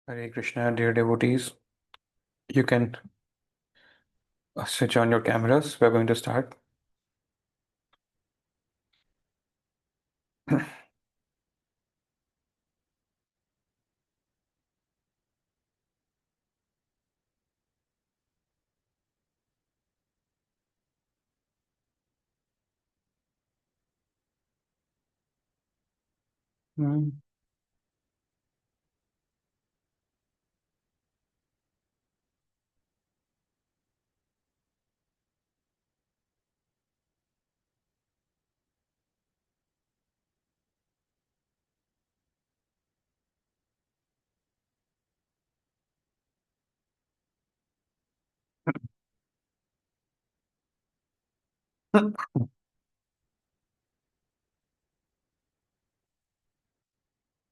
Hare Krishna, dear devotees. You can switch on your cameras. We're going to start. Hmm.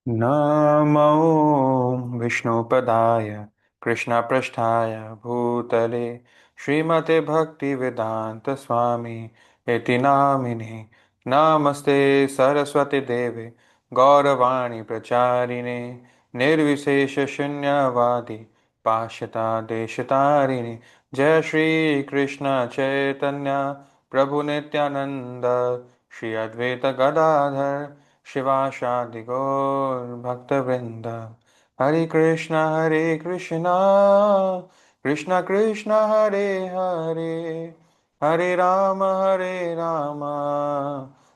नमो विष्णुपदाय कृष्णपृष्ठाय भूतले श्रीमते भक्तिवेदांत स्वामी इति नामिने नमस्ते सरस्वती देवे गौरवाणी प्रचारिणे निर्विशेष शून्यवादी पाश्यता देशतारिणे जय श्री कृष्ण चैतन्य प्रभु नित्यानंद श्री अद्वैत गदाधर शिवाशादि गौर भक्तवृंद हरे Krishna Krishna Krishna Hare Hare Hare Ram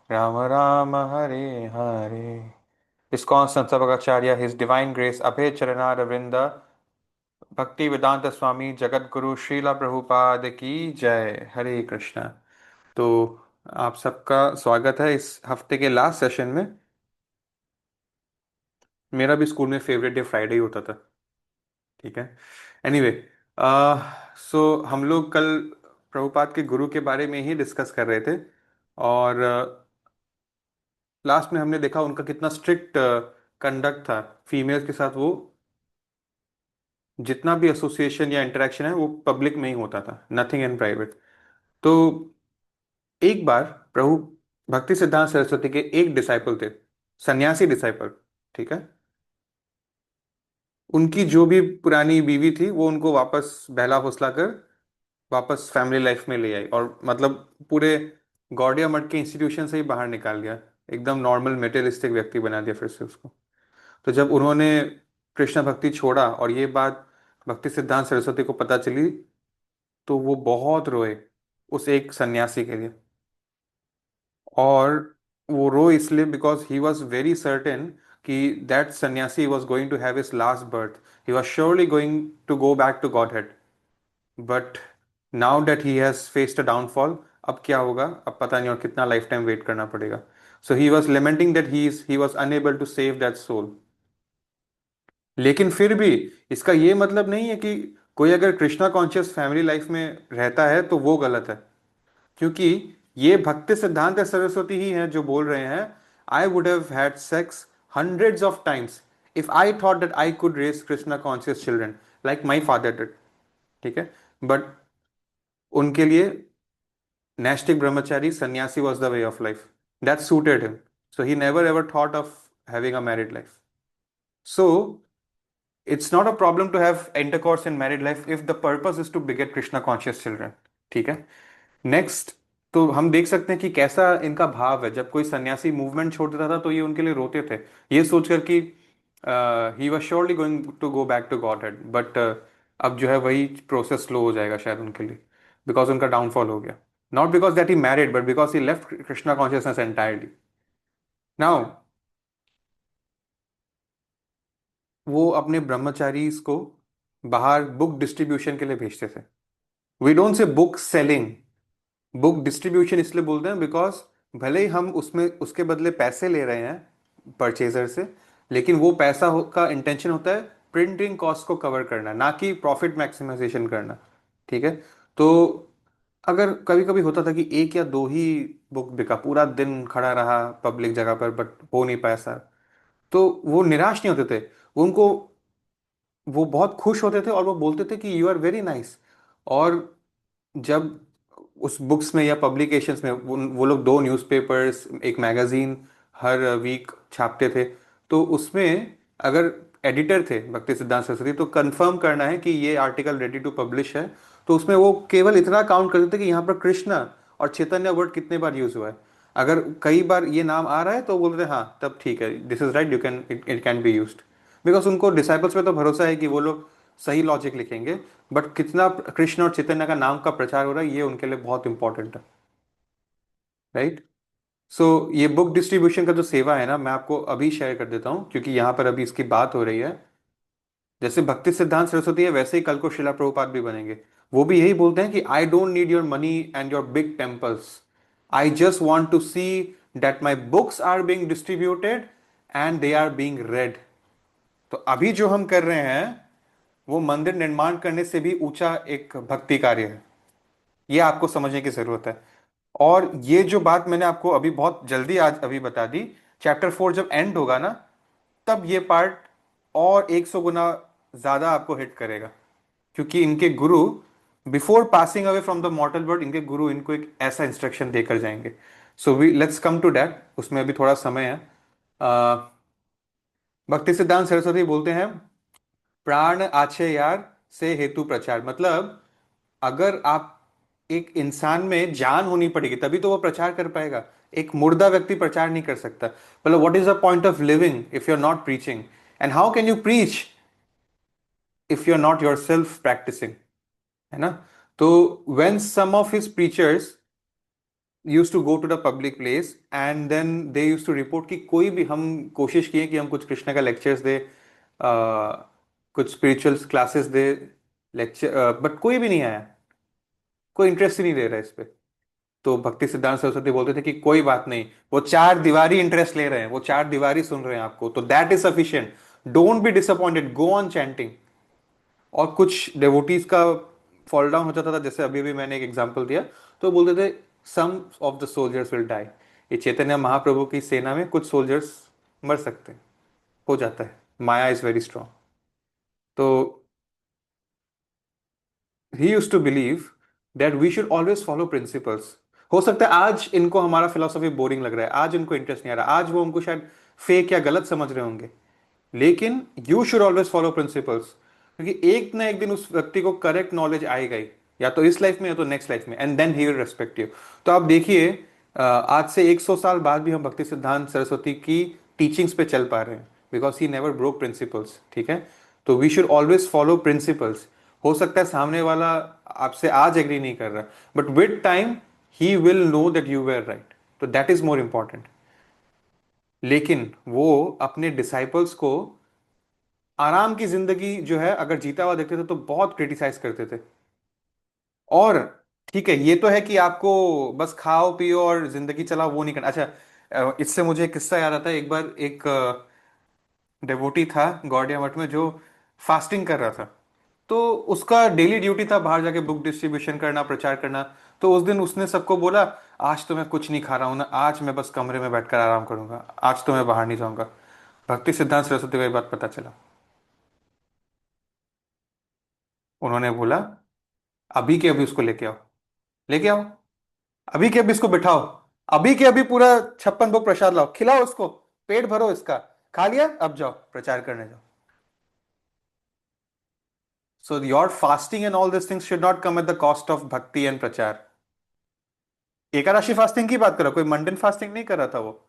Ram Ram Hare Hare. ISKCON संस्थापकाचार्य his divine grace अभय चरणार वृंद भक्ति वेदांत स्वामी जगत गुरु श्रीला प्रभुपाद की जय। हरे कृष्णा। तो आप सबका स्वागत है इस हफ्ते के लास्ट सेशन में। मेरा भी स्कूल में फेवरेट डे फ्राइडे ही होता था। ठीक है। एनीवे, सो हम लोग कल प्रभुपाद के गुरु के बारे में ही डिस्कस कर रहे थे। और लास्ट में हमने देखा उनका कितना स्ट्रिक्ट कंडक्ट था फीमेल्स के साथ। वो जितना भी एसोसिएशन या इंटरेक्शन है वो पब्लिक में ही होता था, नथिंग इन प्राइवेट। तो एक बार प्रभु भक्ति सिद्धांत सरस्वती के एक डिसाइपल थे, सन्यासी डिसाइपल। ठीक है। उनकी जो भी पुरानी बीवी थी वो उनको वापस बहला फुसला कर वापस फैमिली लाइफ में ले आई, और मतलब पूरे गौड़िया मठ के इंस्टीट्यूशन से ही बाहर निकाल दिया। एकदम नॉर्मल मेटेरियलिस्टिक व्यक्ति बना दिया फिर से उसको। तो जब उन्होंने कृष्ण भक्ति छोड़ा और ये बात भक्ति सिद्धांत सरस्वती को पता चली, तो वो बहुत रोए उस एक सन्यासी के लिए। और वो रो इसलिए because he was very certain कि that sannyasi was going to have his last birth. He was surely going to go back to Godhead. But now that he has faced a downfall, अब क्या होगा, अब पता नहीं और कितना life time wait करना पड़ेगा। So he was lamenting that he was unable to save that soul. लेकिन फिर भी इसका ये मतलब नहीं है कि कोई अगर कृष्णा कॉन्शियस फैमिली लाइफ में रहता है तो वो गलत है। क्योंकि ये भक्ति सिद्धांत सरस्वती ही है जो बोल रहे हैं, I would have had sex hundreds of times if I thought that I could raise Krishna conscious children like my father did. ठीक है। बट उनके लिए naishtik brahmachari sannyasi was the way of life that suited him. So he never ever thought of having a married life. So it's not a problem to have intercourse in married life if the purpose is to beget krishna conscious children। ठीक है। Next, तो हम देख सकते हैं कि कैसा इनका भाव है। जब कोई सन्यासी मूवमेंट छोड़ देता था तो ये उनके लिए रोते थे, ये सोचकर कि he was surely going to go back to Godhead. But अब जो है वही प्रोसेस स्लो हो जाएगा शायद उनके लिए, बिकॉज उनका डाउनफॉल हो गया। Not because that he married but because he left Krishna consciousness entirely. Now वो अपने ब्रह्मचारीज को बाहर बुक डिस्ट्रीब्यूशन के लिए भेजते थे। We don't say book selling, book distribution इसलिए बोलते हैं बिकॉज भले ही हम उसमें उसके बदले पैसे ले रहे हैं परचेजर से, लेकिन वो पैसा का इंटेंशन होता है प्रिंटिंग कॉस्ट को कवर करना, ना कि प्रॉफिट मैक्सिमाइजेशन करना। ठीक है। तो अगर कभी कभी होता था कि एक या दो ही बुक बिका, पूरा दिन खड़ा रहा पब्लिक जगह पर बट हो नहीं पाया सर, तो वो निराश नहीं होते थे। उनको वो बहुत खुश होते थे और वो बोलते थे कि यू आर वेरी नाइस। और जब उस बुक्स में या पब्लिकेशंस में वो लोग दो न्यूज़पेपर्स एक मैगजीन हर वीक छापते थे, तो उसमें अगर एडिटर थे भक्ति सिद्धांत सरस्वती, तो कंफर्म करना है कि ये आर्टिकल रेडी टू पब्लिश है, तो उसमें वो केवल इतना काउंट करते थे कि यहाँ पर कृष्णा और चैतन्य वर्ड कितने बार यूज हुआ है। अगर कई बार ये नाम आ रहा है तो बोलते थे हाँ तब ठीक है, this is right, you can, it can be used. Because उनको डिसाइपल्स पे तो भरोसा है कि वो लोग सही लॉजिक लिखेंगे, बट कितना कृष्ण और चैतन्य का नाम का प्रचार हो रहा है ये उनके लिए बहुत इंपॉर्टेंट है। राइट। सो ये बुक डिस्ट्रीब्यूशन का जो सेवा है ना, मैं आपको अभी शेयर कर देता हूँ क्योंकि यहाँ पर अभी इसकी बात हो रही है। जैसे भक्ति सिद्धांत सरस्वती है वैसे ही कल को शिला प्रभुपाद भी बनेंगे। वो भी यही बोलते हैं कि I don't need your money and your big temples, I just want to see that my books are being distributed and they are being read. तो अभी जो हम कर रहे हैं वो मंदिर निर्माण करने से भी ऊंचा एक भक्ति कार्य है। ये आपको समझने की जरूरत है। और ये जो बात मैंने आपको अभी बहुत जल्दी आज अभी बता दी, चैप्टर 4 जब एंड होगा ना, तब ये पार्ट और 100 गुना ज्यादा आपको हिट करेगा। क्योंकि इनके गुरु before passing away from the mortal world, इनके गुरु इनको एक ऐसा इंस्ट्रक्शन देकर जाएंगे। So we let's come to that, उसमें अभी थोड़ा समय है। अ, भक्ति सिद्धांत सरस्वती बोलते हैं, प्राण आछे यार से हेतु प्रचार, मतलब अगर आप, एक इंसान में जान होनी पड़ेगी तभी तो वो प्रचार कर पाएगा। एक मुर्दा व्यक्ति प्रचार नहीं कर सकता। मतलब what is the point of living if you are not preaching, and how can you preach if you are not yourself practising, है ना। तो when some of his preachers used to go to the public place and then they used to report कि कोई भी, हम कोशिश किए कि हम कुछ कृष्ण का लेक्चर्स दे, कुछ spiritual classes they, lecture, but कोई भी नहीं आया, कोई इंटरेस्ट ही नहीं ले रहा है इस पे। तो भक्ति सिद्धांत सरस्वती बोलते थे कि कोई बात नहीं, वो चार दीवारी इंटरेस्ट ले रहे हैं, वो चार दीवारी सुन रहे हैं आपको, तो that is sufficient, don't be disappointed, go on chanting. और कुछ डेवोटीज का फॉल डाउन हो जाता था, जैसे अभी भी मैंने एक एग्जांपल दिया, तो बोलते थे some of the soldiers will die. ये चैतन्य महाप्रभु की सेना में कुछ सोल्जर्स मर सकते हैं, हो जाता है, माया इज वेरी स्ट्रांग। तो he used to believe that we should always follow principles. हो सकता है आज इनको हमारा फिलोसफी बोरिंग लग रहा है, आज इनको इंटरेस्ट नहीं आ रहा, आज वो हमको शायद फेक या गलत समझ रहे होंगे, लेकिन you should always follow principles, क्योंकि एक ना एक दिन उस व्यक्ति को करेक्ट नॉलेज आएगा ही, या तो इस लाइफ में या तो नेक्स्ट लाइफ में, and then he will respect you. तो आप देखिए, आज से 100 साल बाद भी हम भक्ति सिद्धांत सरस्वती की टीचिंग्स पे चल पा रहे हैं, because he never broke principles. ठीक है। तो we should always follow principles. हो सकता है सामने वाला आपसे आज एग्री नहीं कर रहा, but with time he will know that you were right, तो दैट इज मोर इंपॉर्टेंट। लेकिन वो अपने डिसाइपल्स को आराम की जिंदगी जो है अगर जीता हुआ देखते थे तो बहुत क्रिटिसाइज करते थे। और ठीक है, ये तो है कि आपको बस खाओ पियो और जिंदगी चलाओ, वो नहीं करना। अच्छा, इससे मुझे एक किस्सा याद आता है। एक बार एक डेवोटी था गौड़िया मठ में जो फास्टिंग कर रहा था, तो उसका डेली ड्यूटी था बाहर जाके बुक डिस्ट्रीब्यूशन करना, प्रचार करना। तो उस दिन उसने सबको बोला, आज तो मैं कुछ नहीं खा रहा हूं ना, आज मैं बस कमरे में बैठकर आराम करूंगा, आज तो मैं बाहर नहीं जाऊंगा। भक्ति सिद्धांत सरस्वती को ये बात पता चला। उन्होंने बोला, अभी के अभी उसको लेके आओ, लेके आओ, अभी के अभी इसको बिठाओ, अभी के अभी पूरा 56 भोग प्रसाद लाओ, खिलाओ उसको, पेट भरो इसका, खा लिया अब जाओ प्रचार करने जाओ। So your fasting and all this things should not come at the cost of भक्ति एंड प्रचार। एकादशी फास्टिंग की बात कर रहा, कोई मंडन फास्टिंग नहीं कर रहा था वो।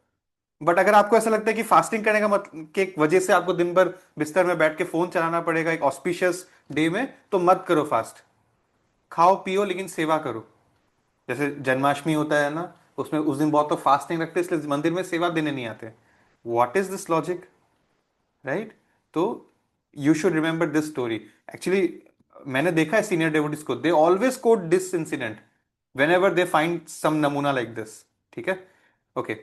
बट अगर आपको ऐसा लगता है कि फास्टिंग करने का मतलब के वजह से आपको दिन भर बिस्तर में बैठ के फोन चलाना पड़ेगा एक ऑस्पिशियस डे में, तो मत करो फास्ट। खाओ पियो लेकिन सेवा करो। जैसे जन्माष्टमी होता है ना, उसमें उस दिन बहुत तो फास्टिंग रखते हैं, इसलिए मंदिर में सेवा देने नहीं आते। What is this logic, right. तो you should remember this story. Actually मैंने देखा है सीनियर डेवोटीज को, they always quote this incident whenever they find some नमूना लाइक दिस। ठीक है। ओके।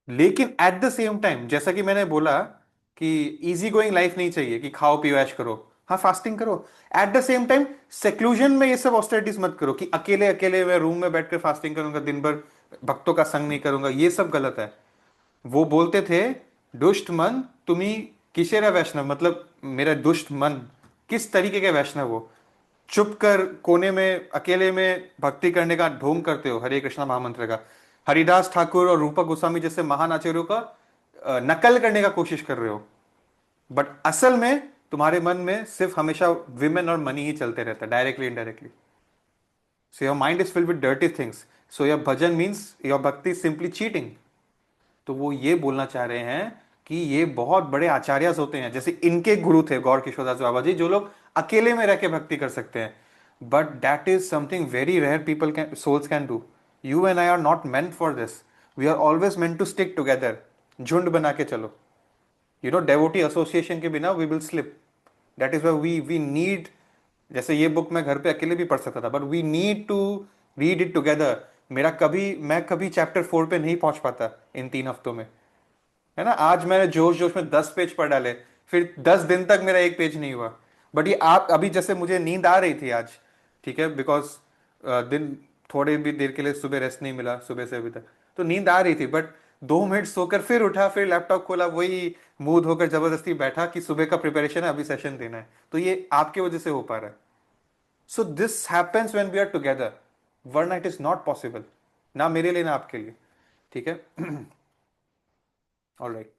लेकिन एट द सेम टाइम जैसा कि मैंने बोला कि इजी गोइंग लाइफ नहीं चाहिए कि खाओ पियो ऐश करो, हाँ फास्टिंग करो। At the same time seclusion में ये सब ऑस्टेरिटीज मत करो कि अकेले अकेले मैं रूम में बैठकर फास्टिंग करूंगा दिन भर, भक्तों का संग नहीं करूंगा, ये सब गलत है। वो बोलते थे, दुष्ट मन तुम्ही किसेरा वैष्णव, मतलब मेरा दुष्ट मन, किस तरीके के वैष्णव हो, चुप कर कोने में अकेले में भक्ति करने का ढोंग करते हो हरे कृष्णा महामंत्र का, हरिदास ठाकुर और रूपक गोस्वामी जैसे महान आचार्यों का नकल करने का कोशिश कर रहे हो। बट असल में तुम्हारे मन में सिर्फ हमेशा विमेन और मनी ही चलते रहता है, directly indirectly. So your mind is filled with dirty things. So your bhajan means your भक्ति सिंपली चीटिंग. तो वो ये बोलना चाह रहे हैं कि ये बहुत बड़े आचार्यस होते हैं, जैसे इनके गुरु थे गौर किशोरदास बाबा जी, जो लोग अकेले में रह के भक्ति कर सकते हैं. But that is something very rare people can, souls can do. You and I are not meant for this. We are always meant to stick together. झुंड बना के चलो. डेवोटी एसोसिएशन के बिना we will slip. That is why we need. जैसे ये book मैं घर पे अकेले भी पढ़ सकता था, but we need to read it together. मैं कभी चैप्टर 4 पे नहीं पहुंच पाता इन 3 हफ्तों में. है ना, आज मैंने जोश जोश में 10 पेज पढ़ डाले, फिर 10 दिन तक मेरा एक पेज नहीं हुआ. बट ये आप अभी, जैसे मुझे नींद आ रही थी आज, ठीक है, बिकॉज दिन थोड़े भी देर के लिए सुबह रेस्ट नहीं मिला सुबह से अभी तक. तो नींद आ रही थी, बट 2 मिनट सोकर फिर उठा, फिर लैपटॉप खोला, वही मुंह धोकर जबरदस्ती बैठा कि सुबह का प्रिपरेशन है, अभी सेशन देना है. तो ये आपके वजह से हो पा रहा है. So this happens when we are together, वरना इट इज नॉट पॉसिबल. ना मेरे लिए ना आपके लिए. ठीक है. ऑलराइट.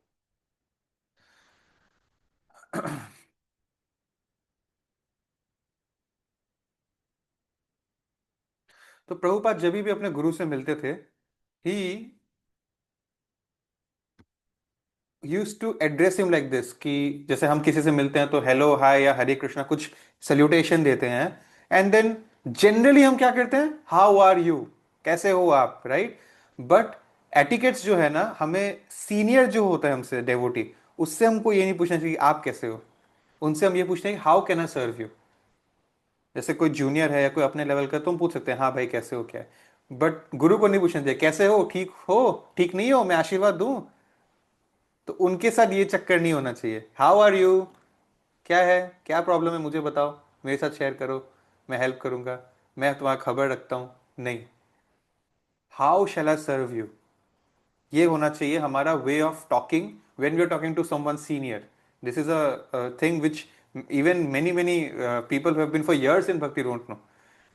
तो प्रभुपाद जब भी अपने गुरु से मिलते थे, he used to address him like this, कि जैसे हम किसी से मिलते हैं तो हेलो हाय या हरे कृष्णा कुछ सल्यूटेशन देते हैं. एंड देन जनरली हम क्या करते हैं, हाउ आर यू, कैसे हो आप, राइट. बट एटिकेट्स जो है ना, हमें सीनियर जो होता है हमसे डेवोटी, उससे हमको ये नहीं पूछना चाहिए कि आप कैसे हो. उनसे हम ये पूछते हैं how can I serve you. जैसे कोई जूनियर है या कोई अपने लेवल का, तुम पूछ सकते हैं हाँ भाई कैसे हो, क्या है. बट गुरु को नहीं पूछना चाहिए कैसे हो, ठीक हो, ठीक नहीं हो, मैं आशीर्वाद दूं. तो उनके साथ ये चक्कर नहीं होना चाहिए. हाउ आर यू, क्या है, क्या प्रॉब्लम है, मुझे बताओ, मेरे साथ शेयर करो, मैं हेल्प करूंगा, मैं तुम्हारा खबर रखता हूं. नहीं, how shell I serve you, ये होना चाहिए हमारा way of talking when we are talking to someone senior. This is a thing which even many many people who have been for years in bhakti don't know.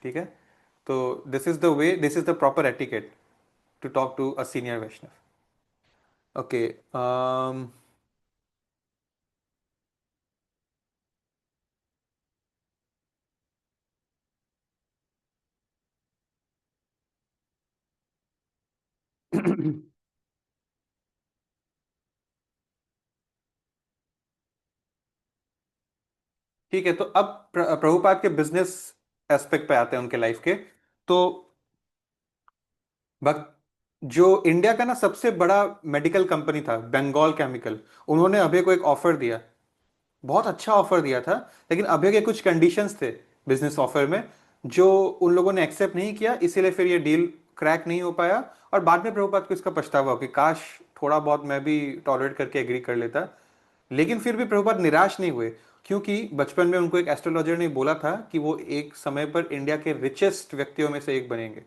ठीक है. तो this is the way, this is the proper etiquette to talk to a senior Vaishnava. Okay. ठीक है. तो अब प्रभुपाद के business aspect पे आते हैं उनके लाइफ के. तो भक्त, जो इंडिया का ना सबसे बड़ा मेडिकल कंपनी था बंगाल केमिकल, उन्होंने अभय को एक ऑफर दिया. बहुत अच्छा ऑफर दिया था. लेकिन अभय के कुछ कंडीशंस थे बिजनेस ऑफर में, जो उन लोगों ने एक्सेप्ट नहीं किया, इसीलिए फिर ये डील क्रैक नहीं हो पाया. और बाद में प्रभुपाद को इसका पछतावा हो कि काश थोड़ा बहुत मैं भी टॉलरेट करके एग्री कर लेता. लेकिन फिर भी प्रभुपाद निराश नहीं हुए, क्योंकि बचपन में उनको एक एस्ट्रोलॉजर ने बोला था कि वो एक समय पर इंडिया के रिचेस्ट व्यक्तियों में से एक बनेंगे,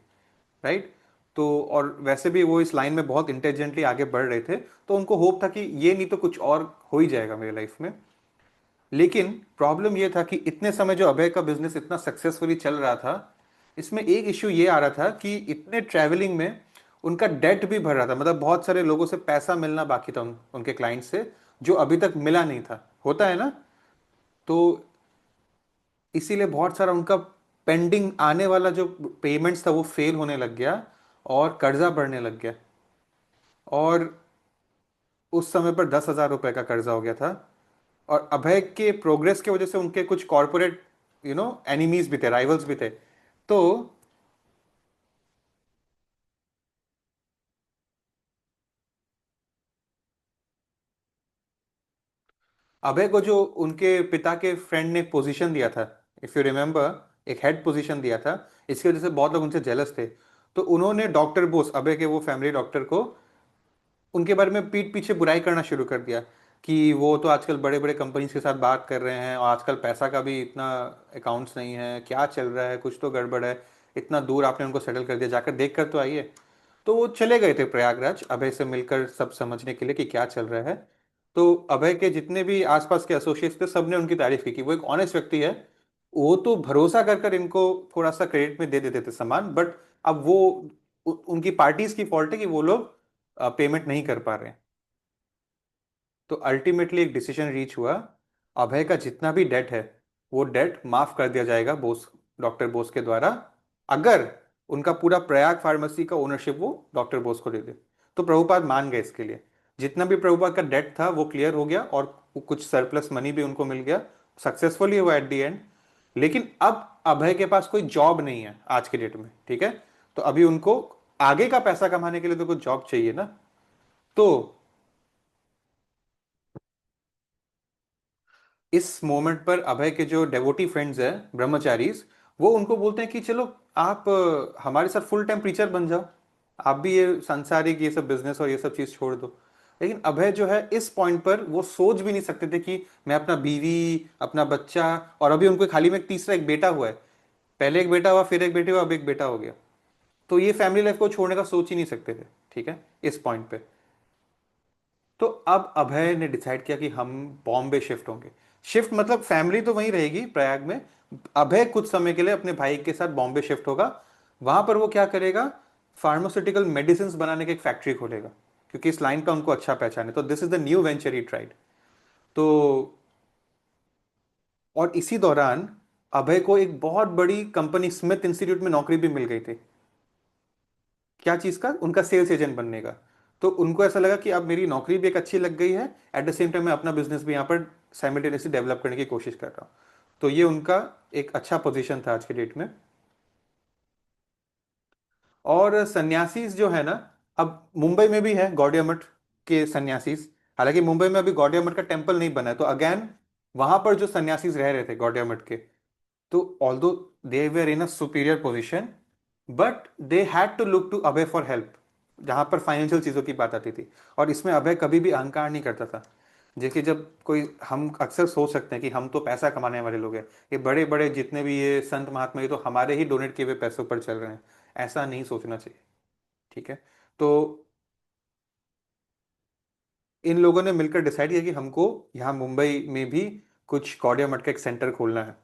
राइट. तो और वैसे भी वो इस लाइन में बहुत इंटेलिजेंटली आगे बढ़ रहे थे, तो उनको होप था कि ये नहीं तो कुछ और हो ही जाएगा मेरे लाइफ में. लेकिन प्रॉब्लम ये था कि इतने समय जो अभय का बिजनेस इतना सक्सेसफुली चल रहा था, इसमें एक इश्यू ये आ रहा था कि इतने ट्रैवलिंग में उनका डेट भी भर रहा था. मतलब बहुत सारे लोगों से पैसा मिलना बाकी था उनके क्लाइंट से, जो अभी तक मिला नहीं था, होता है ना. तो इसीलिए बहुत सारा उनका पेंडिंग आने वाला जो पेमेंट्स था वो फेल होने लग गया, और कर्जा बढ़ने लग गया. और उस समय पर 10,000 रुपए का कर्जा हो गया था. और अभय के प्रोग्रेस की वजह से उनके कुछ कॉर्पोरेट एनिमीज भी थे, राइवल्स भी थे. तो अभय को जो उनके पिता के फ्रेंड ने एक पोजीशन दिया था, इफ यू रिमेंबर, एक हेड पोजीशन दिया था, इसकी वजह से बहुत लोग उनसे जेलस थे. तो उन्होंने डॉक्टर बोस, अभय के वो फैमिली डॉक्टर को, उनके बारे में पीठ पीछे बुराई करना शुरू कर दिया कि वो तो आजकल बड़े बड़े कंपनीज के साथ बात कर रहे हैं, और आजकल पैसा का भी इतना अकाउंट्स नहीं है, क्या चल रहा है, कुछ तो गड़बड़ है, इतना दूर आपने उनको सेटल कर दिया, जाकर देख कर तो आइए. तो वो चले गए थे प्रयागराज अभय से मिलकर सब समझने के लिए कि क्या चल रहा है. तो अभय के जितने भी आसपास के एसोसिएट्स थे, सबने उनकी तारीफ की कि वो एक ऑनेस्ट व्यक्ति है. वो तो भरोसा कर कर इनको थोड़ा सा क्रेडिट में दे देते थे सामान, बट अब वो उनकी पार्टीज की फॉल्ट है कि वो लोग पेमेंट नहीं कर पा रहे हैं. तो अल्टीमेटली एक डिसीजन रीच हुआ, अभय का जितना भी डेट है वो डेट माफ कर दिया जाएगा बोस, डॉक्टर बोस के द्वारा, अगर उनका पूरा प्रयाग फार्मेसी का ओनरशिप वो डॉक्टर बोस को दे दे। तो प्रभुपाद मान गए इसके लिए। जितना भी प्रभुपाद का डेट था वो क्लियर हो गया, और कुछ सरप्लस मनी भी उनको मिल गया, सक्सेसफुली हुआ एट द एंड। लेकिन अब अभय के पास कोई जॉब नहीं है आज के डेट में, ठीक है। तो अभी उनको आगे का पैसा कमाने के लिए तो कुछ जॉब चाहिए ना। तो इस मोमेंट पर अभय के जो डेवोटी फ्रेंड्स हैं, ब्रह्मचारीज, वो उनको बोलते हैं कि चलो आप हमारे साथ फुल टाइम प्रीचर बन जाओ, आप भी ये सांसारिक ये सब बिजनेस और ये सब चीज छोड़ दो। लेकिन अभय जो है इस पॉइंट पर वो सोच भी नहीं सकते थे कि मैं अपना बीवी, अपना बच्चा, और अभी उनको खाली में एक तीसरा एक बेटा हुआ है, पहले एक बेटा हुआ, फिर एक बेटी हुआ, अब एक बेटा हो गया। तो ये फैमिली लाइफ को छोड़ने का सोच ही नहीं सकते थे, ठीक है, इस पॉइंट पे। तो अब अभय ने डिसाइड किया कि हम बॉम्बे शिफ्ट होंगे। शिफ्ट मतलब फैमिली तो वहीं रहेगी प्रयाग में, अभय कुछ समय के लिए अपने भाई के साथ बॉम्बे शिफ्ट होगा। वहां पर वो क्या करेगा, फार्मास्यूटिकल मेडिसिन बनाने की एक फैक्ट्री खोलेगा, क्योंकि इस लाइन का उनको अच्छा पहचान है। तो this is the new venture he tried. तो और इसी दौरान अभय को एक बहुत बड़ी कंपनी स्मिथ इंस्टीट्यूट में नौकरी भी मिल गई थी। क्या चीज का, उनका सेल्स एजेंट बनने का। तो उनको ऐसा लगा कि अब मेरी नौकरी भी एक अच्छी लग गई है, एट द सेम टाइम मैं अपना बिजनेस भी यहाँ पर साइमल्टेनियसली डेवलप करने की कोशिश कर रहा हूँ। तो ये उनका एक अच्छा पोजीशन था आज के डेट में। और सन्यासीज जो है ना, अब मुंबई में भी है गौड़िया मठ के सन्यासीज। हालांकि मुंबई में अभी गौड़िया मठ का टेम्पल नहीं बना है, तो अगेन वहां पर जो सन्यासीज रह रहे थे गौड़िया मठ के, तो although they were in a superior position, but they had to look to Abhay for help जहां पर फाइनेंशियल चीजों की बात आती थी। और इसमें अभय कभी भी अहंकार नहीं करता था। जैसे जब कोई, हम अक्सर सोच सकते हैं कि हम तो पैसा कमाने वाले लोग हैं, ये बड़े बड़े जितने भी ये संत महात्मा, ये तो हमारे ही डोनेट किए हुए पैसों पर चल रहे हैं। ऐसा नहीं सोचना चाहिए, ठीक है। तो इन लोगों ने मिलकर डिसाइड किया कि हमको यहाँ मुंबई में भी कुछ कौड़िया मठ का एक सेंटर खोलना है।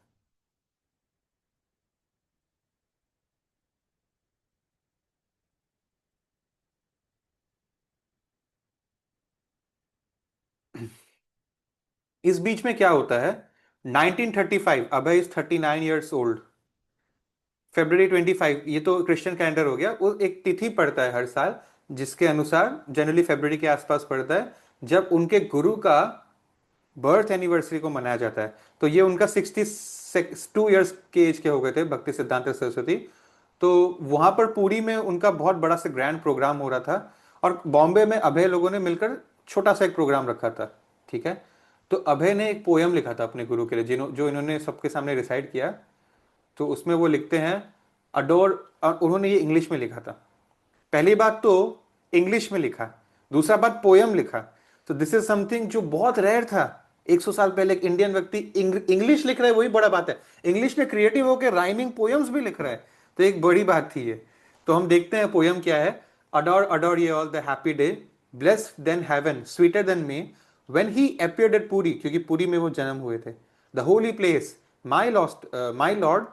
इस बीच में क्या होता है, 1935, अभय इज 39 ईयर्स ओल्ड। February 25, ये तो क्रिश्चियन कैलेंडर हो गया, वो एक तिथि पड़ता है हर साल, जिसके अनुसार जनरली फरवरी के आसपास पड़ता है, जब उनके गुरु का बर्थ एनिवर्सरी को मनाया जाता है। तो ये उनका 62 ईयर्स के एज के हो गए थे, भक्ति सिद्धांत सरस्वती। तो वहां पर पुरी में उनका बहुत बड़ा सा ग्रैंड प्रोग्राम हो रहा था, और बॉम्बे में अभय लोगों ने मिलकर छोटा सा एक प्रोग्राम रखा था, ठीक है। तो अभय ने एक पोयम लिखा था अपने गुरु के लिए, जिन्हों जो इन्होंने सबके सामने रिसाइड किया। तो उसमें वो लिखते हैं अडोर, और उन्होंने ये इंग्लिश में लिखा था। पहली बात तो इंग्लिश में लिखा, दूसरा बात पोयम लिखा। तो दिस इज समथिंग जो बहुत रेयर था। 100 साल पहले एक इंडियन व्यक्ति इंग्लिश लिख रहा है, वही बड़ा बात है। इंग्लिश में क्रिएटिव होकर राइमिंग पोयम्स भी लिख रहा है, तो एक बड़ी बात थी ये। तो हम देखते हैं पोयम क्या है। अडोर अडोर ये all the happy day, blessed then haven sweeter than may, when he appeared at Puri, क्योंकि पुरी में वो जन्म हुए थे, the holy place, my lord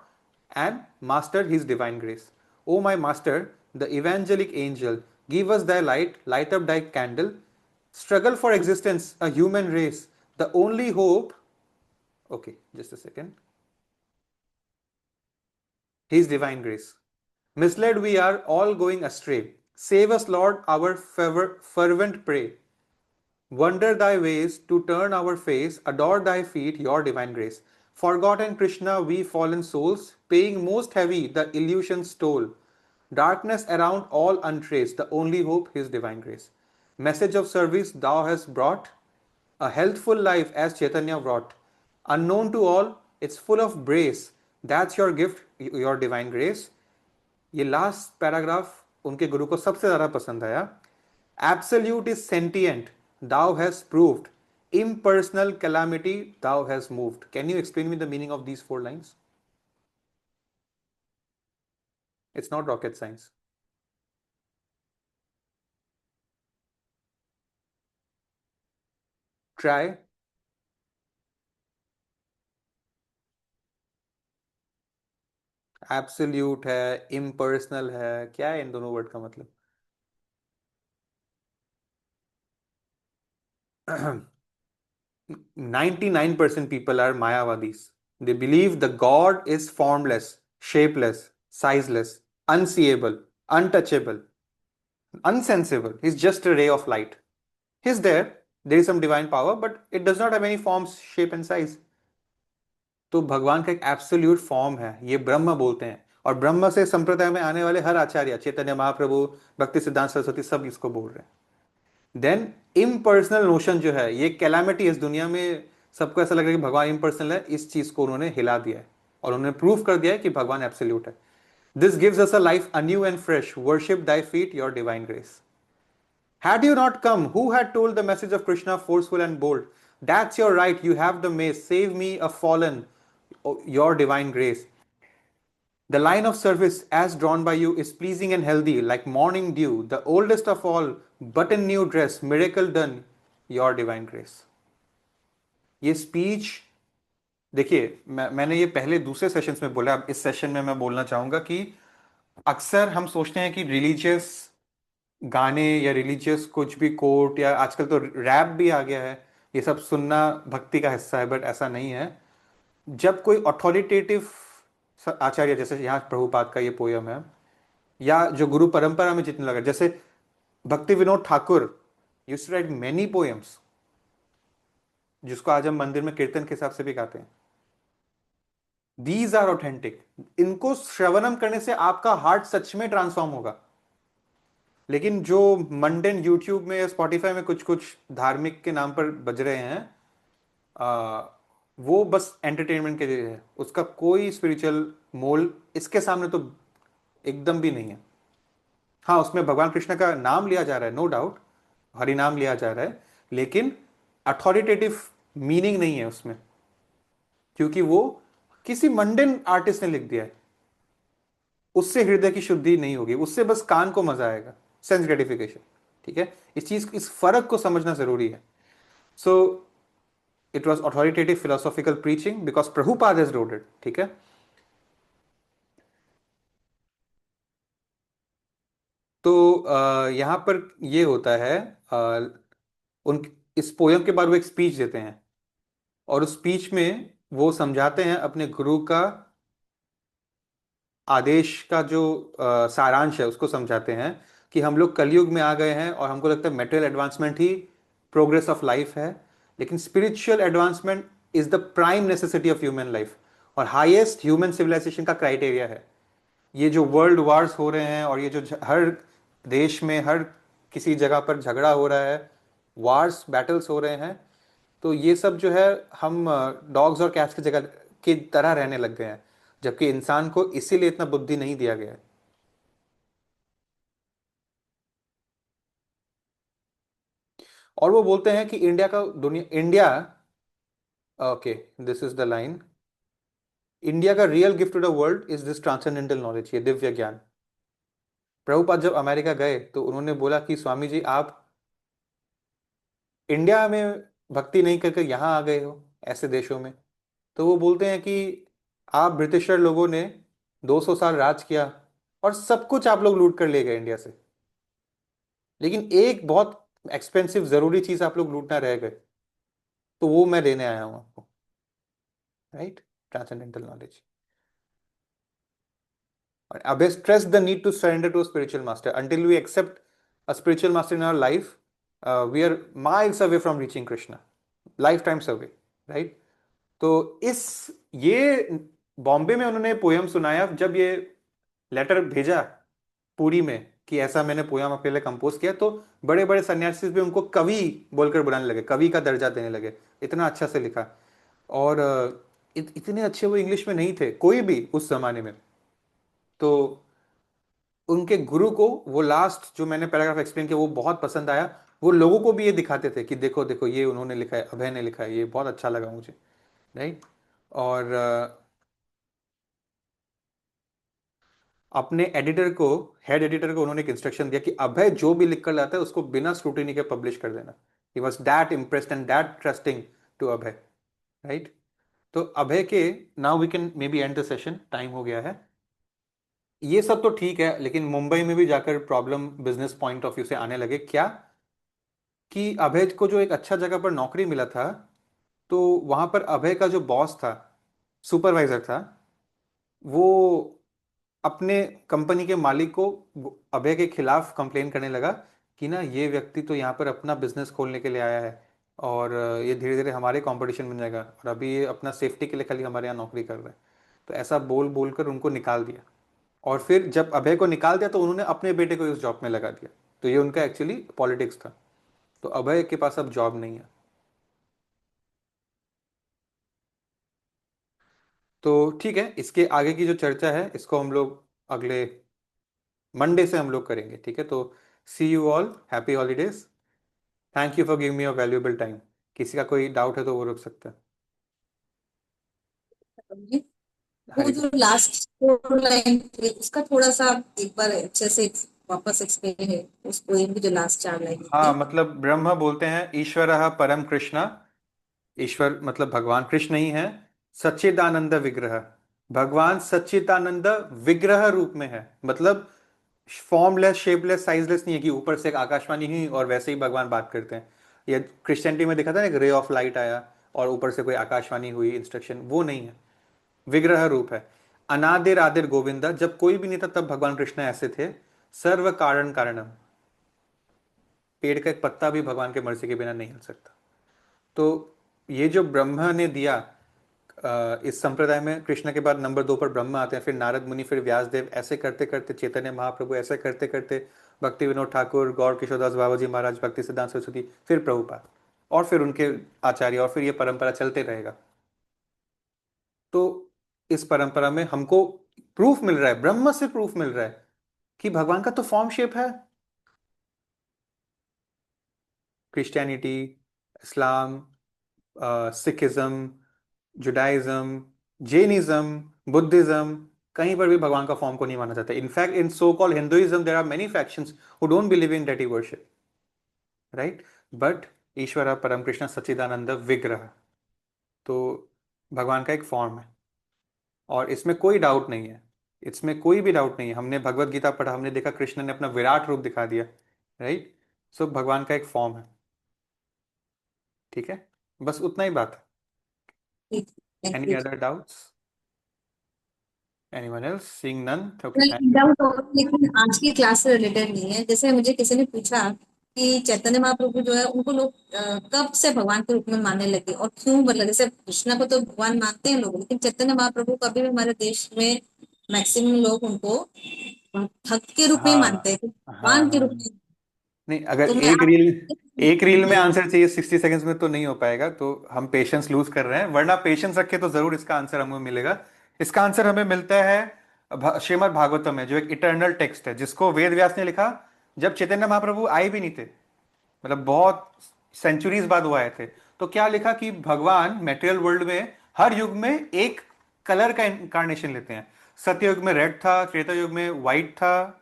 and master, his divine grace. O my master, the evangelic angel, give us thy light, light up thy candle, struggle for existence, a human race, the only hope. Okay, just a second. His divine grace. Misled we are all going astray. Save us, Lord, our fervent pray. Wonder thy ways, to turn our face, adore thy feet, your divine grace. Forgotten Krishna, we fallen souls, paying most heavy the illusion's toll. Darkness around all untraced, the only hope his divine grace. Message of service thou hast brought, a healthful life as Chaitanya wrought. Unknown to all, it's full of grace. That's your gift, your divine grace. ये last paragraph उनके गुरु को सबसे ज्यादा पसंद आया। Absolute is sentient, thou hast proved, impersonal calamity thou has moved. Can you explain me the meaning of these four lines? It's not rocket science. Try. Absolute है, impersonal है, क्या है इन दोनों वर्ड का मतलब? 99% people are Mayavadis. They believe the God is formless, shapeless, sizeless, unseeable, untouchable, unsensible. He's just a ray of light. He's there. There is some divine power, but it does not have any forms, shape, and size. तो भगवान का एक absolute form है, ये ब्रह्म बोलते हैं। और ब्रह्म से संप्रदाय में आने वाले हर आचार्य, चैतन्य महाप्रभु, भक्ति सिद्धांत सरस्वती, सब इसको बोल रहे हैं। देन इम्पर्सनल नोशन जो है, ये कैलामिटी इस दुनिया में। सबको ऐसा लग रहा है कि भगवान इम्पर्सनल है, इस चीज को उन्होंने हिला दिया है और उन्होंने प्रूव कर दिया है कि भगवान एब्सोल्यूट है। This gives us a life undue and fresh, worship thy feet your divine grace. Had you not come, who had told the message of Krishna forceful and bold? That's your right, you have the mace, save me a fallen, your divine grace. The line of service as drawn by you is pleasing and healthy, like morning dew, the oldest of all, but in new dress, miracle done, your divine grace. ये speech देखिए, मैंने ये पहले दूसरे sessions में बोला, अब इस सेशन में मैं बोलना चाहूंगा कि अक्सर हम सोचते हैं कि रिलीजियस गाने या रिलीजियस कुछ भी कोट, या आजकल तो रैप भी आ गया है, ये सब सुनना भक्ति का हिस्सा है, बट ऐसा नहीं है। जब कोई अथॉरिटेटिव आचार्य, जैसे यहाँ प्रभुपाद का ये पोयम है, या जो गुरु परंपरा में जितने लगे, जैसे Bhakti Vinod Thakur used to write many poems, जिसको आज हम मंदिर में कीर्तन के हिसाब से भी गाते हैं। These are authentic. इनको श्रवणम करने से आपका हार्ट सच में ट्रांसफॉर्म होगा। लेकिन जो मंडेन यूट्यूब में या स्पॉटिफाई में कुछ कुछ धार्मिक के नाम पर बज रहे हैं, वो बस एंटरटेनमेंट के लिए है, उसका कोई स्पिरिचुअल मोल इसके सामने तो एकदम भी नहीं है। हाँ, उसमें भगवान कृष्ण का नाम लिया जा रहा है, नो डाउट, हरि नाम लिया जा रहा है, लेकिन अथॉरिटेटिव मीनिंग नहीं है उसमें, क्योंकि वो किसी मंडेन आर्टिस्ट ने लिख दिया है। उससे हृदय की शुद्धि नहीं होगी, उससे बस कान को मजा आएगा, सेंस ग्रेटिफिकेशन। ठीक है, इस फर्क को समझना जरूरी है। So it was authoritative philosophical preaching because Prabhupada has road it. ठीक है, तो यहां पर ये होता है, उन इस पोयम के बाद वो एक स्पीच देते हैं, और उस स्पीच में वो समझाते हैं अपने गुरु का आदेश का जो सारांश है, उसको समझाते हैं कि हम लोग कलयुग में आ गए हैं और हमको लगता है material advancement he progress of life है, लेकिन spiritual advancement is the prime necessity of human life, और हाईएस्ट ह्यूमन सिविलाइजेशन का क्राइटेरिया है। ये जो वर्ल्ड वार्स हो रहे हैं, और ये जो हर देश में हर किसी जगह पर झगड़ा हो रहा है, वार्स बैटल्स हो रहे हैं, तो ये सब जो है, हम डॉग्स और कैट्स की जगह की तरह रहने लग गए हैं, जबकि इंसान को इसीलिए इतना बुद्धि नहीं दिया गया है। और वो बोलते हैं कि India, okay, this is the line, India का real gift to the world is this transcendental knowledge, ये दिव्य ज्ञान। प्रभुपाद जब अमेरिका गए तो उन्होंने बोला कि स्वामी जी, आप इंडिया में भक्ति नहीं करके यहाँ आ गए हो, ऐसे देशों में। तो वो बोलते हैं कि आप ब्रिटिशर लोगों ने 200 साल राज किया और सब कुछ आप लोग लूट कर ले गए इंडिया से, लेकिन एक बहुत एक्सपेंसिव जरूरी चीज आप लोग लूटना रह गए, तो वो मैं देने आया हूं आपको, राइट, ट्रांसेंडेंटल नॉलेज। और अबे stress the need to surrender to a spiritual master. Until we accept a spiritual master in our life, we are miles away from reaching Krishna, lifetimes away, right? तो इस ये बॉम्बे में उन्होंने poem सुनाया, जब ये लेटर भेजा पुरी में कि ऐसा मैंने पोयम आपके लिए कंपोज किया, तो बड़े बड़े सन्यासी भी उनको कवि बोलकर बुलाने लगे, कवि का दर्जा देने लगे, इतना अच्छा से लिखा। और इतने अच्छे वो इंग्लिश में नहीं थे कोई भी उस जमाने में। तो उनके गुरु को वो लास्ट जो मैंने पैराग्राफ एक्सप्लेन किया वो बहुत पसंद आया। वो लोगों को भी ये दिखाते थे कि देखो देखो, ये उन्होंने लिखा है, अभय ने लिखा है, ये बहुत अच्छा लगा मुझे, राइट। और अपने एडिटर को, हेड एडिटर को उन्होंने एक इंस्ट्रक्शन दिया कि अभय जो भी लिख कर लाता है उसको बिना स्क्रूटिनी के पब्लिश कर देना। He was that impressed and that trusting to Abhay, right. तो अभय के, now we can maybe end the session, time हो गया है। ये सब तो ठीक है, लेकिन मुंबई में भी जाकर problem business point of view से आने लगे क्या, कि अभय को जो एक अच्छा जगह पर नौकरी मिला था, तो वहां पर अभय का जो बॉस था, सुपरवाइजर था, वो अपने कंपनी के मालिक को अभय के खिलाफ कंप्लेन करने लगा कि ना ये व्यक्ति तो यहाँ पर अपना बिजनेस खोलने के लिए आया है, और ये धीरे धीरे हमारे कंपटीशन बन जाएगा, और अभी ये अपना सेफ्टी के लिए खाली हमारे यहाँ नौकरी कर रहा है। तो ऐसा बोल बोल कर उनको निकाल दिया। और फिर जब अभय को निकाल दिया तो उन्होंने अपने बेटे को इस जॉब में लगा दिया। तो ये उनका एक्चुअली पॉलिटिक्स था। तो अभय के पास अब जॉब नहीं है। तो ठीक है, इसके आगे की जो चर्चा है इसको हम लोग अगले मंडे से हम लोग करेंगे, ठीक है? तो see you all, happy holidays. Thank you for giving me your valuable time. किसी का कोई डाउट है तो वो रुक सकता है। वो हरे जो कृष्ण। लास्ट लाइन थी उसका थोड़ा सा एक बार अच्छे से वापस एक्सप्लेन है, उस पोएम की जो लास्ट 4 लाइन हाँ, थी। मतलब ब्रह्मा बोलते हैं ईश्वरः परम कृष्ण। ईश्वर मतलब भगवान कृष्ण ही है। सच्चिदानंद विग्रह। भगवान सच्चिदानंद विग्रह रूप में है, मतलब फॉर्मलेस, शेपलेस, साइजलेस नहीं है कि ऊपर से एक आकाशवाणी हुई और वैसे ही भगवान बात करते हैं। ये क्रिश्चियनिटी में देखा था ना, एक रे ऑफ लाइट आया और ऊपर से कोई आकाशवाणी हुई, इंस्ट्रक्शन, वो नहीं है। विग्रह रूप है। अनादिर आदिर गोविंदा, जब कोई भी नहीं था तब भगवान कृष्ण ऐसे थे। सर्व कारण कारणम। पेड़ का एक पत्ता भी भगवान के मर्जी के बिना नहीं हिल सकता। तो ये जो ब्रह्मा ने दिया, इस संप्रदाय में कृष्ण के बाद नंबर 2 पर ब्रह्मा आते हैं, फिर नारद मुनि, फिर व्यासदेव, ऐसे करते करते चैतन्य महाप्रभु, ऐसे करते करते भक्ति विनोद ठाकुर, गौर किशोरदास बाबाजी महाराज, भक्ति सिद्धांत सरस्वती, फिर प्रभुपाद, और फिर उनके आचार्य, और फिर ये परंपरा चलते रहेगा। तो इस परंपरा में हमको प्रूफ मिल रहा है, ब्रह्म से प्रूफ मिल रहा है कि भगवान का तो फॉर्म शेप है। क्रिश्चियनिटी, इस्लाम, सिखिज्म, जुडाइज्म, जैनिज्म, बुद्धिज्म, कहीं पर भी भगवान का फॉर्म को नहीं माना जाता। In fact in so called Hinduism there are many factions who don't believe in deity worship, right? But ईश्वर परम कृष्ण सच्चिदानंद विग्रह, तो भगवान का एक फॉर्म है, और इसमें कोई डाउट नहीं है। इसमें कोई भी डाउट नहीं है। हमने भगवत गीता पढ़ा, हमने देखा कृष्ण ने अपना विराट रूप दिखा दिया, राइट? सो भगवान का एक फॉर्म है, ठीक है? बस उतना ही बात है। Thank any you. Other doubts? Anyone else? Seeing none, okay, thank you. Doubt होगा लेकिन आज की क्लास से रिलेटेड नहीं है। जैसे मुझे किसी ने पूछा कि चैतन्य महाप्रभु जो है उनको लोग कब से भगवान के रूप में मानने लगे और क्यों, मतलब जैसे कृष्णा को तो भगवान मानते हैं लोग, लेकिन चैतन्य महाप्रभु कभी भी हमारे देश में मैक्सिमम लोग उनको भक्त के रूप में ही मानते हाँ हैं, हाँ भगवान के हाँ। रूप में। नहीं, अगर तो मैं एक आप रील, एक रील में आंसर चाहिए 60 सेकंड्स में तो नहीं हो पाएगा, तो हम पेशेंस लूज कर रहे हैं, वरना पेशेंस रखे तो जरूर इसका आंसर हमें मिलेगा। इसका आंसर हमें मिलता है श्रीमद् भागवतम में, जो एक इटर्नल टेक्स्ट है जिसको वेद व्यास ने लिखा जब चैतन्य महाप्रभु आए भी नहीं थे, मतलब बहुत सेंचुरीज बाद वो आए थे। तो क्या लिखा कि भगवान मेटेरियल वर्ल्ड में हर युग में एक कलर का इंकारनेशन लेते हैं। सत्य युग में रेड था, त्रेता युग में व्हाइट था,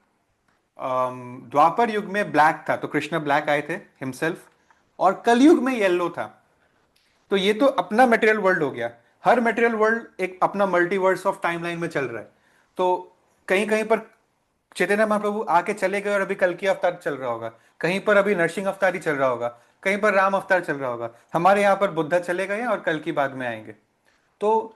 द्वापर युग में ब्लैक था, तो कृष्ण ब्लैक आए थे हिमसेल्फ, और कलयुग में येलो था। तो ये तो अपना मटेरियल वर्ल्ड हो गया। हर मटेरियल वर्ल्ड एक अपना मल्टीवर्स ऑफ टाइमलाइन में चल रहा है। तो कहीं कहीं पर चैतन्य महाप्रभु आके चले गए और अभी कल की अवतार चल रहा होगा, कहीं पर अभी नरसिंह अवतार ही चल रहा होगा, कहीं पर राम अवतार चल रहा होगा, हमारे यहाँ पर बुद्धा चले गए हैं और कल की बाद में आएंगे। तो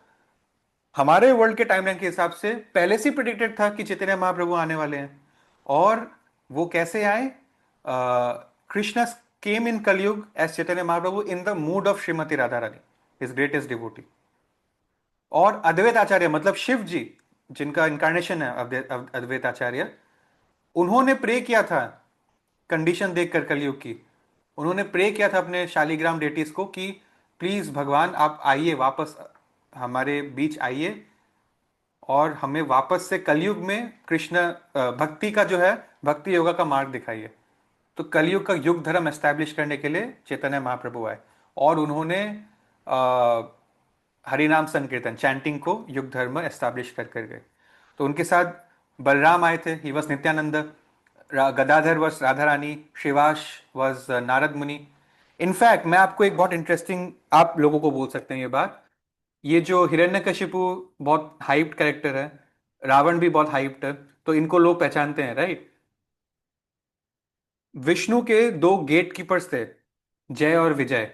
हमारे वर्ल्ड के टाइमलाइन के हिसाब से पहले से प्रिडिक्टेड था कि चैतन्य महाप्रभु आने वाले हैं। और वो कैसे आए? Krishna came in Kaliyuga as Chaitanya Mahaprabhu in the mood of Shrimati Radha Rani, his greatest devotee. और अद्वैत आचार्य मतलब शिव जी, जिनका इंकारनेशन है अद्वैत आचार्य, उन्होंने प्रे किया था कंडीशन देखकर कलयुग की। उन्होंने प्रे किया था अपने शालीग्राम डेटीज को कि प्लीज भगवान आप आइए वापस, हमारे बीच आइए, और हमें वापस से कलयुग में कृष्ण भक्ति का जो है, भक्ति योगा का मार्ग दिखाइए। तो कलयुग का युग धर्म एस्टैब्लिश करने के लिए चैतन्य महाप्रभु आए, और उन्होंने हरिनाम संकीर्तन, चैंटिंग को युग धर्म एस्टैब्लिश कर कर गए। तो उनके साथ बलराम आए थे, he was Nityanand, Gadadhar was Radha Rani, Shrivas was Narad मुनि। इनफैक्ट मैं आपको एक बहुत इंटरेस्टिंग, आप लोगों को बोल सकते हैं ये बात, ये जो हिरण्यकशिपु बहुत हाइप्ड कैरेक्टर है, रावण भी बहुत हाइप्ड है, तो इनको लोग पहचानते हैं, राइट? विष्णु के दो गेट कीपर्स थे, जय और विजय।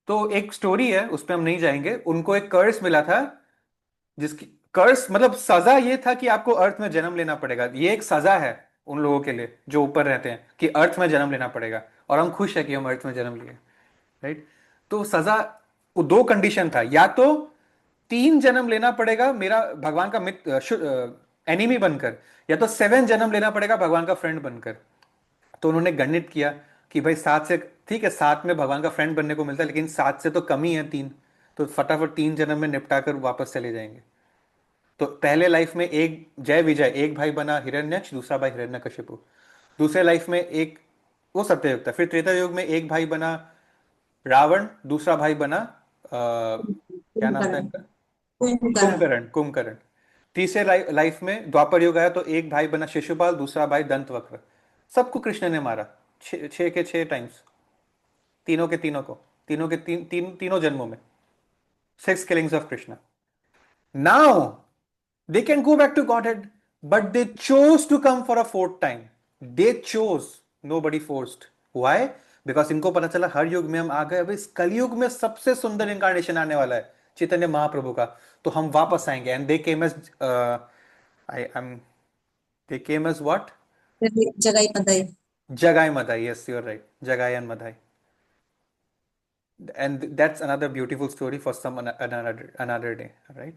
तो एक स्टोरी है, उस पर हम नहीं जाएंगे। उनको एक कर्स मिला था, जिसकी कर्स मतलब सजा ये था कि आपको अर्थ में जन्म लेना पड़ेगा। ये एक सजा है उन लोगों के लिए जो ऊपर रहते हैं, कि अर्थ में जन्म लेना पड़ेगा। और हम खुश है कि हम अर्थ में जन्म लिए, राइट। तो सजा, वो दो कंडीशन था, या तो 3 जन्म लेना पड़ेगा मेरा भगवान का मित्र एनिमी बनकर, या तो 7 जन्म लेना पड़ेगा भगवान का फ्रेंड बनकर। तो उन्होंने गणित किया कि भाई 7 से, ठीक है 7 में भगवान का फ्रेंड बनने को मिलता है, लेकिन 7 से तो कम ही है 3। तो फटाफट 3 जन्म में निपटा कर वापस चले जाएंगे। तो पहले लाइफ में एक जय विजय, एक भाई बना हिरण्यक्ष, दूसरा भाई हिरण्यकशिपु। दूसरे लाइफ में एक, वो सत्ययुग था। फिर त्रेता युग में एक भाई बना रावण, दूसरा भाई बना क्या नाम था कुंभकर्ण। इनका, कुंभकर्ण। कुंभकर्ण। कुंभकर्ण। तीसरे लाइफ में द्वापर युग आया, तो एक भाई बना शिशुपाल, दूसरा भाई दंतवक्र। सबको कृष्ण ने मारा, 6 के 6 टाइम्स, तीनों के तीनों को, तीनों जन्मों में। 6 killings of Krishna. Now they can go back to Godhead, but they chose to come for a fourth time. They chose, nobody forced. Why? Because इनको पता चला हर युग में हम आ गए, अब इस कलयुग में सबसे सुंदर इंकारनेशन आने वाला है चैतन्य महाप्रभु का। तो हम वापस आएंगे। And they came as, I am, they came as what, Jagai पताई। Jagai Madhai. Yes, you are right, Jagai and Madhai. And that's another beautiful story for some another day, right?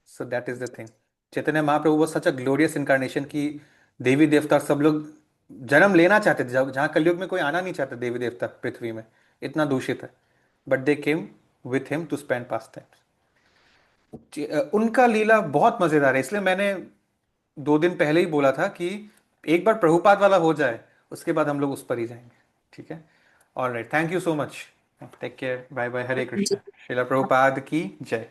So that is the thing. Chaitanya Mahaprabhu was such a glorious incarnation कि देवी देवता सब लोग जन्म लेना चाहते थे, जहाँ कलयुग में कोई आना नहीं चाहता, देवी देवता पृथ्वी में इतना दूषित है। But they came with him to spend pastimes. उनका लीला बहुत मजेदार है, इसलिए मैंने 2 दिन पहले ही बोला था कि एक बार प्रभुपाद वाला हो जाए, उसके बाद हम लोग उस पर ही जाएंगे। ठीक है। All right, thank you so much. Take care, bye bye, Hare Krishna. Srila Prabhupada की जय।